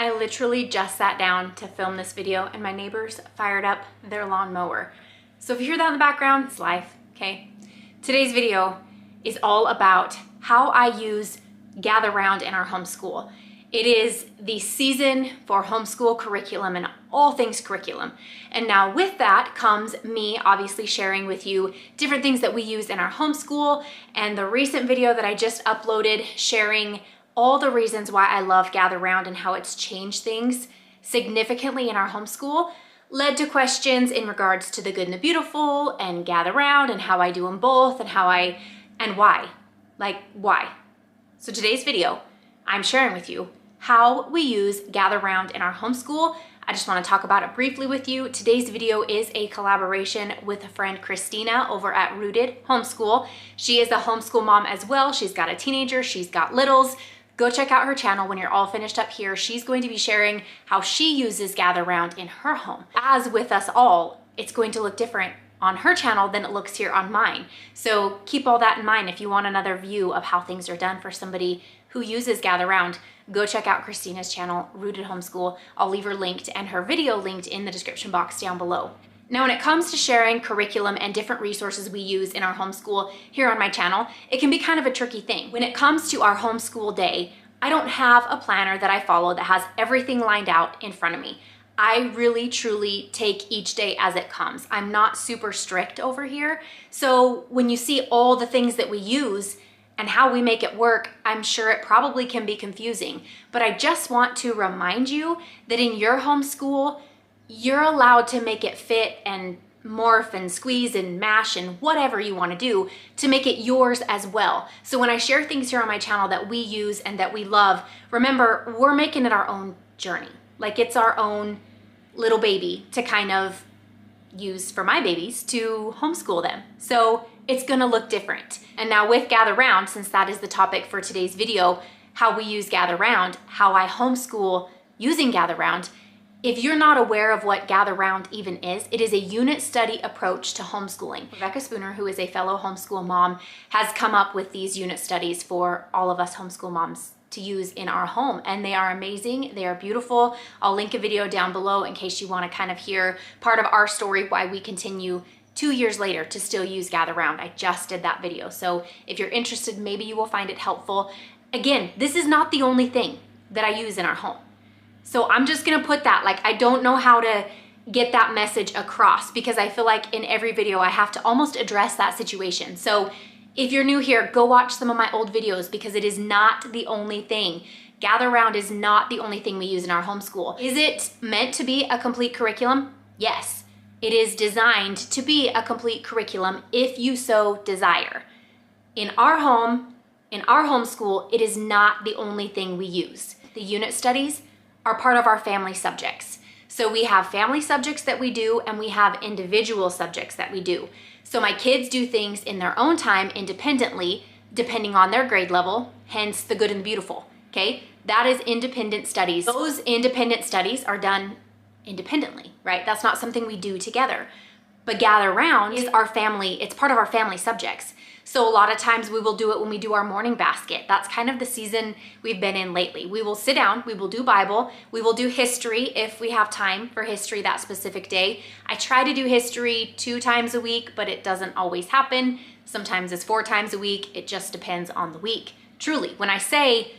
I literally just sat down to film this video and my neighbors fired up their lawnmower. So if you hear that in the background, it's life, okay? Today's video is all about how I use Gather Round in our homeschool. It is the season for homeschool curriculum and all things curriculum. And now with that comes me obviously sharing with you different things that we use in our homeschool, and the recent video that I just uploaded sharing all the reasons why I love Gather Round and how it's changed things significantly in our homeschool led to questions in regards to the good and the beautiful and Gather Round and how I do them both and why. Like, why? So today's video, I'm sharing with you how we use Gather Round in our homeschool. I just want to talk about it briefly with you. Today's video is a collaboration with a friend, Christina, over at Rooted Homeschool. She is a homeschool mom as well. She's got a teenager, she's got littles. Go check out her channel when you're all finished up here. She's going to be sharing how she uses Gather Round in her home. As with us all, it's going to look different on her channel than it looks here on mine. So keep all that in mind if you want another view of how things are done for somebody who uses Gather Round. Go check out Christina's channel, Rooted Homeschool. I'll leave her linked and her video linked in the description box down below. Now, when it comes to sharing curriculum and different resources we use in our homeschool here on my channel, it can be kind of a tricky thing. When it comes to our homeschool day, I don't have a planner that I follow that has everything lined out in front of me. I really, truly take each day as it comes. I'm not super strict over here. So when you see all the things that we use and how we make it work, I'm sure it probably can be confusing. But I just want to remind you that in your homeschool, you're allowed to make it fit and morph and squeeze and mash and whatever you want to do to make it yours as well. So when I share things here on my channel that we use and that we love, remember, we're making it our own journey. Like, it's our own little baby to kind of use for my babies to homeschool them. So it's gonna look different. And now with Gather Round, since that is the topic for today's video, how we use Gather Round, how I homeschool using Gather Round. If you're not aware of what Gather Round even is, it is a unit study approach to homeschooling. Rebecca Spooner, who is a fellow homeschool mom, has come up with these unit studies for all of us homeschool moms to use in our home, and they are amazing. They are beautiful. I'll link a video down below in case you want to kind of hear part of our story, why we continue 2 years later to still use Gather Round. I just did that video. So if you're interested, maybe you will find it helpful. Again, this is not the only thing that I use in our home. So I'm just gonna put that, like, I don't know how to get that message across because I feel like in every video I have to almost address that situation. So if you're new here, go watch some of my old videos because it is not the only thing. Gather Round is not the only thing we use in our homeschool. Is it meant to be a complete curriculum? Yes. It is designed to be a complete curriculum if you so desire. In our home, in our homeschool, it is not the only thing we use. The unit studies are part of our family subjects. So we have family subjects that we do and we have individual subjects that we do. So my kids do things in their own time independently, depending on their grade level, hence the good and the beautiful, okay? That is independent studies. Those independent studies are done independently, right? That's not something we do together. But Gather Round is our family, it's part of our family subjects. So a lot of times we will do it when we do our morning basket. That's kind of the season we've been in lately. We will sit down, we will do Bible, we will do history if we have time for history that specific day. I try to do history 2 times a week, but it doesn't always happen. Sometimes it's 4 times a week. It just depends on the week. Truly, when I say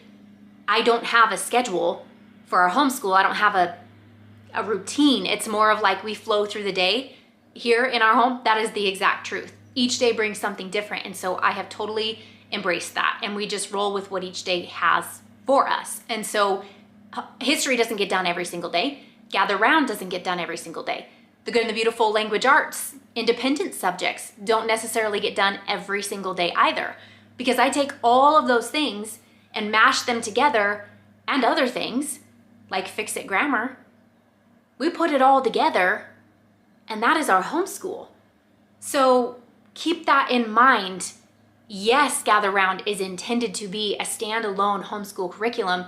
I don't have a schedule for our homeschool, I don't have a routine. It's more of like we flow through the day here in our home. That is the exact truth. Each day brings something different, and so I have totally embraced that, and we just roll with what each day has for us. And so history doesn't get done every single day. Gather Round doesn't get done every single day. The good and the beautiful, language arts, independent subjects don't necessarily get done every single day either, because I take all of those things and mash them together, and other things like Fix-It Grammar. We put it all together, and that is our homeschool. So keep that in mind. Yes, Gather Round is intended to be a standalone homeschool curriculum,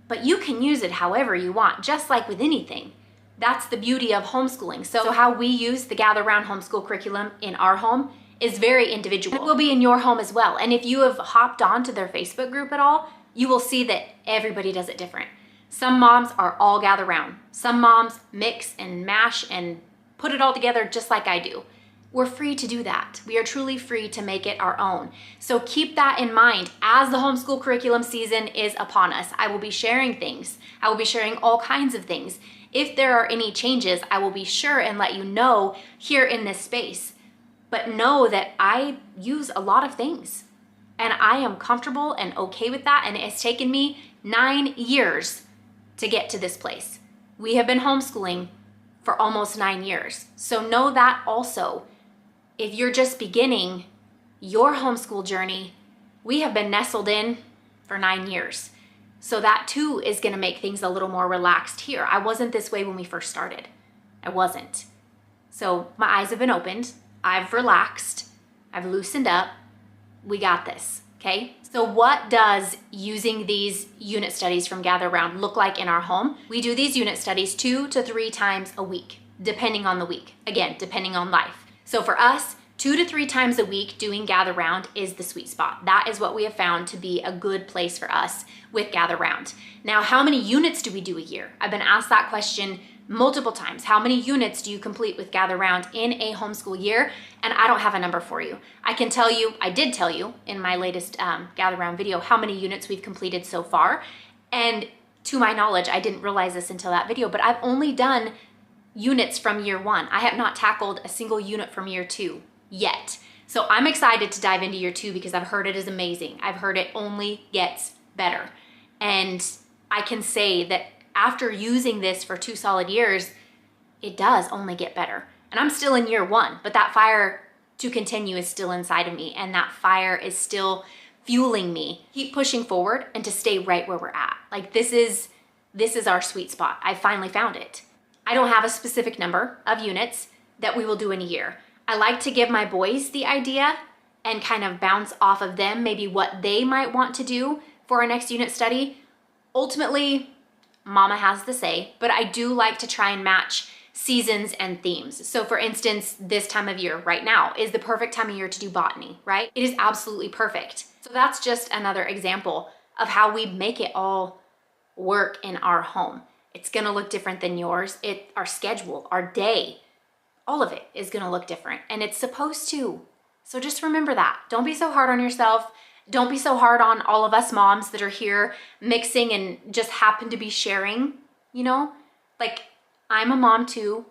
but you can use it however you want, just like with anything. That's the beauty of homeschooling. So how we use the Gather Round homeschool curriculum in our home is very individual. It will be in your home as well. And if you have hopped onto their Facebook group at all, you will see that everybody does it different. Some moms are all Gather Round. Some moms mix and mash and put it all together just like I do. We're free to do that. We are truly free to make it our own. So keep that in mind as the homeschool curriculum season is upon us. I will be sharing things. I will be sharing all kinds of things. If there are any changes, I will be sure and let you know here in this space. But know that I use a lot of things and I am comfortable and okay with that. And it has taken me 9 years to get to this place. We have been homeschooling for almost 9 years. So know that also. If you're just beginning your homeschool journey, we have been nestled in for 9 years. So that too is going to make things a little more relaxed here. I wasn't this way when we first started. I wasn't. So my eyes have been opened. I've relaxed. I've loosened up. We got this, okay? So what does using these unit studies from Gather Round look like in our home? We do these unit studies 2 to 3 times a week, depending on the week. Again, depending on life. So for us, 2 to 3 times a week doing Gather Round is the sweet spot. That is what we have found to be a good place for us with Gather Round. Now, how many units do we do a year? I've been asked that question multiple times. How many units do you complete with Gather Round in a homeschool year? And I don't have a number for you. I can tell you, I did tell you in my latest Gather Round video how many units we've completed so far. And to my knowledge, I didn't realize this until that video, but I've only done units from year 1. I have not tackled a single unit from year 2 yet. So I'm excited to dive into year 2 because I've heard it is amazing. I've heard it only gets better. And I can say that after using this for 2 solid years, it does only get better. And I'm still in year 1, but that fire to continue is still inside of me. And that fire is still fueling me. Keep pushing forward and to stay right where we're at. Like this is our sweet spot. I finally found it. I don't have a specific number of units that we will do in a year. I like to give my boys the idea and kind of bounce off of them, maybe what they might want to do for our next unit study. Ultimately, Mama has the say, but I do like to try and match seasons and themes. So for instance, this time of year right now is the perfect time of year to do botany, right? It is absolutely perfect. So that's just another example of how we make it all work in our home. It's gonna look different than yours. Our schedule, our day, all of it is gonna look different and it's supposed to. So just remember that. Don't be so hard on yourself. Don't be so hard on all of us moms that are here mixing and just happen to be sharing, you know? Like, I'm a mom too.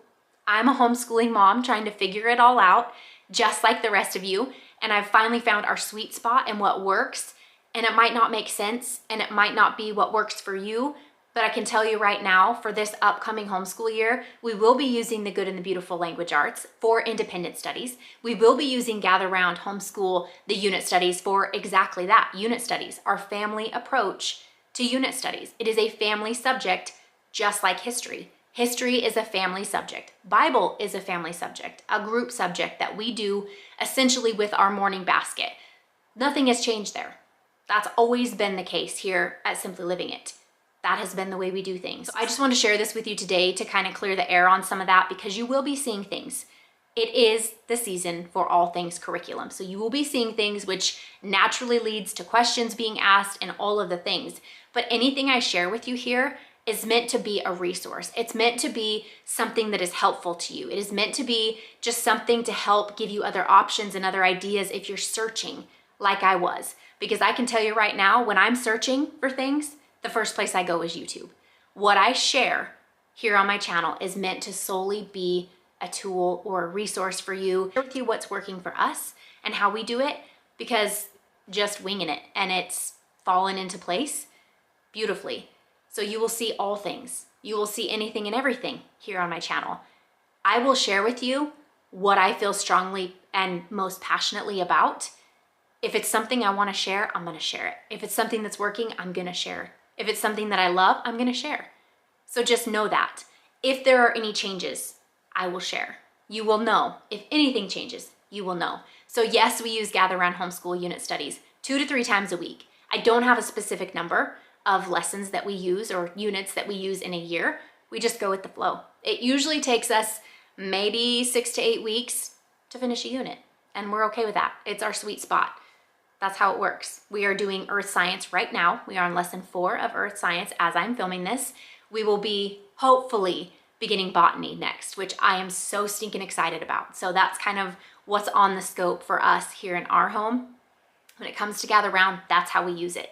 I'm a homeschooling mom trying to figure it all out, just like the rest of you. And I've finally found our sweet spot and what works. And it might not make sense and it might not be what works for you, but I can tell you right now, for this upcoming homeschool year, we will be using the Good and the Beautiful language arts for independent studies. We will be using Gather Round Homeschool, the unit studies, for exactly that, unit studies, our family approach to unit studies. It is a family subject, just like history. History is a family subject. Bible is a family subject, a group subject that we do essentially with our morning basket. Nothing has changed there. That's always been the case here at Simply Living It. That has been the way we do things. So I just want to share this with you today to kind of clear the air on some of that because you will be seeing things. It is the season for all things curriculum. So you will be seeing things which naturally leads to questions being asked and all of the things. But anything I share with you here is meant to be a resource. It's meant to be something that is helpful to you. It is meant to be just something to help give you other options and other ideas if you're searching like I was. Because I can tell you right now, when I'm searching for things, the first place I go is YouTube. What I share here on my channel is meant to solely be a tool or a resource for you, share with you what's working for us and how we do it, because just winging it and it's fallen into place beautifully. So you will see all things. You will see anything and everything here on my channel. I will share with you what I feel strongly and most passionately about. If it's something I want to share, I'm going to share it. If it's something that's working, I'm going to share. If it's something that I love, I'm going to share. So just know that. If there are any changes, I will share. You will know. If anything changes, you will know. So yes, we use Gather Round Homeschool unit studies 2 to 3 times a week. I don't have a specific number of lessons that we use or units that we use in a year. We just go with the flow. It usually takes us maybe 6 to 8 weeks to finish a unit, and we're okay with that. It's our sweet spot. That's how it works. We are doing Earth Science right now. We are on lesson 4 of Earth Science as I'm filming this. We will be hopefully beginning botany next, which I am so stinking excited about. So that's kind of what's on the scope for us here in our home. When it comes to Gather Round, that's how we use it.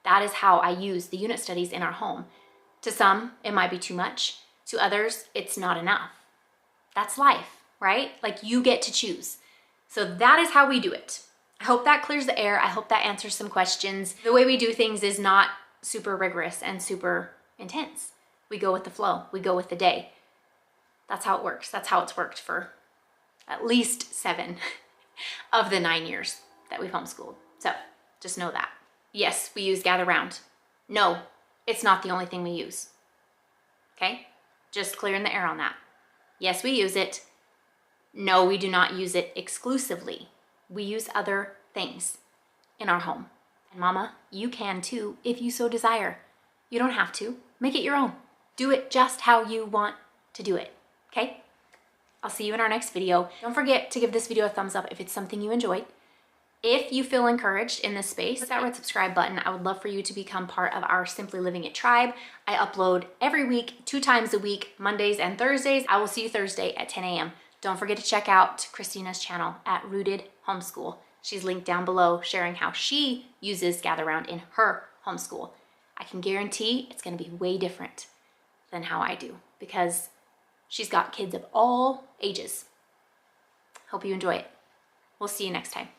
That is how I use the unit studies in our home. To some, it might be too much. To others, it's not enough. That's life, right? Like, you get to choose. So that is how we do it. I hope that clears the air. I hope that answers some questions. The way we do things is not super rigorous and super intense. We go with the flow. We go with the day. That's how it works. That's how it's worked for at least 7 of the 9 years that we've homeschooled. So just know that. Yes, we use Gather Round. No, it's not the only thing we use. Okay? Just clearing the air on that. Yes, we use it. No, we do not use it exclusively. We use other things in our home. And mama, you can too if you so desire. You don't have to. Make it your own. Do it just how you want to do it. Okay? I'll see you in our next video. Don't forget to give this video a thumbs up if it's something you enjoyed. If you feel encouraged in this space, hit that red subscribe button. I would love for you to become part of our Simply Living It tribe. I upload every week, 2 times a week, Mondays and Thursdays. I will see you Thursday at 10 a.m. Don't forget to check out Christina's channel at Rooted Homeschool. She's linked down below sharing how she uses Gather Round in her homeschool. I can guarantee it's going to be way different than how I do because she's got kids of all ages. Hope you enjoy it. We'll see you next time.